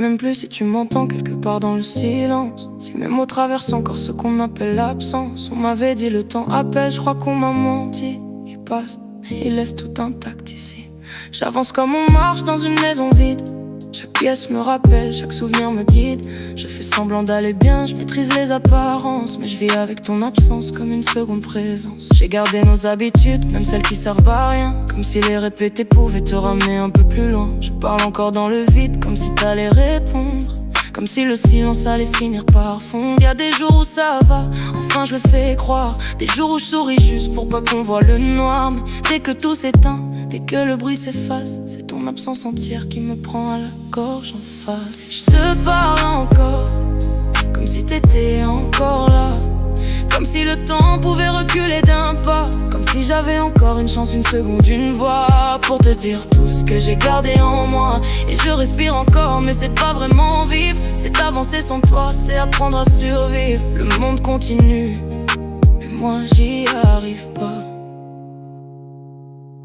même plus si tu m'entends quelque part dans le silence. Si mes mots traversent encore ce qu'on appelle l'absence. On m'avait dit le temps apaise, je crois qu'on m'a menti. Il passe, mais il laisse tout intact ici. J'avance comme on marche dans une maison vide. Chaque pièce me rappelle, chaque souvenir me guide. Je fais semblant d'aller bien, je maîtrise les apparences. Mais je vis avec ton absence comme une seconde présence. J'ai gardé nos habitudes, même celles qui servent à rien. Comme si les répéter pouvaient te ramener un peu plus loin. Je parle encore dans le vide, comme si t'allais répondre. Comme si le silence allait finir par fondre. Y'a des jours où ça va, enfin je le fais croire. Des jours où je souris juste pour pas qu'on voit le noir. Mais dès que tout s'éteint, dès que le bruit s'efface, c'est ton absence entière qui me prend à la gorge en face. Et je te parle encore, comme si t'étais encore là. Comme si le temps pouvait reculer d'un pas. Comme si j'avais encore une chance, une seconde, une voix pour te dire tout ce que j'ai gardé en moi. Et je respire encore, mais c'est pas vraiment vivre. C'est avancer sans toi, c'est apprendre à survivre. Le monde continue, mais moi j'y arrive pas.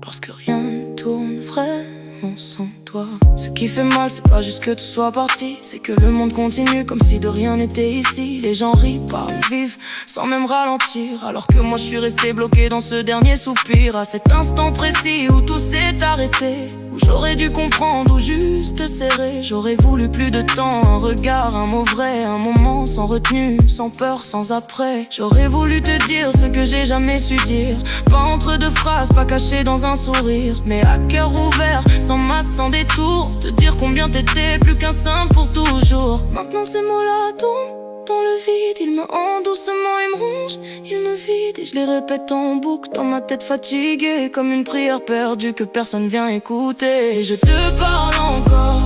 Parce que rien ne tourne vraiment sans toi. Ce qui fait mal, c'est pas juste que tu sois parti, c'est que le monde continue comme si de rien n'était ici. Les gens rient, parlent, vivent, sans même ralentir. Alors que moi je suis resté bloqué dans ce dernier soupir. À cet instant précis où tout s'est arrêté, où j'aurais dû comprendre ou juste serrer. J'aurais voulu plus de temps, un regard, un mot vrai, un moment sans retenue, sans peur, sans après. J'aurais voulu te dire ce que j'ai jamais su dire. Pas entre deux phrases, pas caché dans un sourire, mais à cœur ouvert, sans masque, sans détour. Te dire combien t'étais plus qu'un simple pour toujours. Maintenant ces mots-là tombent dans le vide. Ils me hantent doucement, ils me rongent, ils me vident. Et je les répète en boucle dans ma tête fatiguée, comme une prière perdue que personne vient écouter. Et je te parle encore,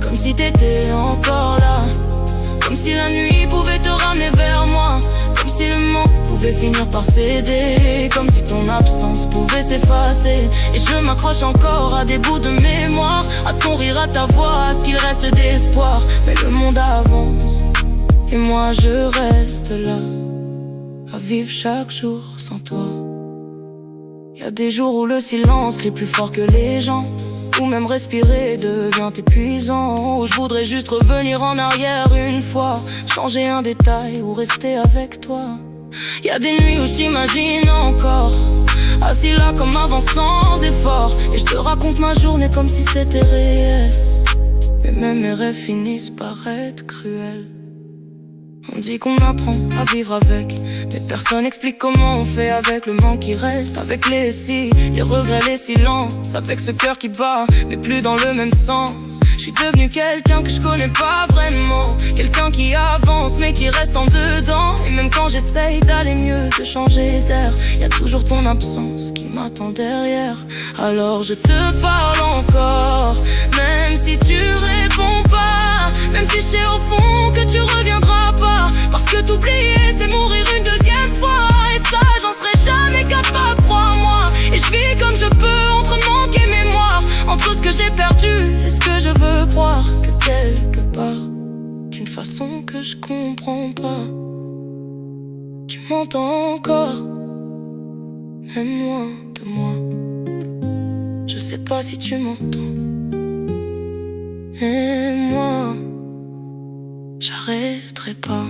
comme si t'étais encore là. Comme si la nuit pouvait te ramener vers moi. Comme si le manque pouvait finir par céder. Comme si ton absence pouvait s'effacer. Et je m'accroche encore à des bouts de mémoire, à ton rire, à ta voix, à ce qu'il reste d'espoir. Mais le monde avance, et moi je reste là, à vivre chaque jour sans toi. Y'a des jours où le silence crie plus fort que les gens, où même respirer devient épuisant, où je voudrais juste revenir en arrière une fois, changer un détail ou rester avec toi. Y'a des nuits où je t'imagine encore, assis là comme avant sans effort. Et je te raconte ma journée comme si c'était réel, mais même mes rêves finissent par être cruels. On dit qu'on apprend à vivre avec, mais personne n'explique comment on fait avec le manque qui reste. Avec les si, les regrets, les silences, avec ce cœur qui bat, mais plus dans le même sens. Je suis devenu quelqu'un que je connais pas vraiment, quelqu'un qui avance mais qui reste en dedans. Et même quand j'essaye d'aller mieux, de changer d'air, y'a toujours ton absence qui m'attend derrière. Alors je te parle encore, même si tu réponds pas, même si je sais au fond que tu reviendras pas. Parce que t'oublier c'est mourir une deuxième fois, et ça j'en serai jamais capable, crois-moi. Et je vis comme je peux entre manque et mémoire, entre ce que j'ai perdu et ce que je veux croire. Que quelque part, d'une façon que je comprends pas, tu m'entends encore, même loin de moi. Je sais pas si tu m'entends, et moi j'arrêterai pas.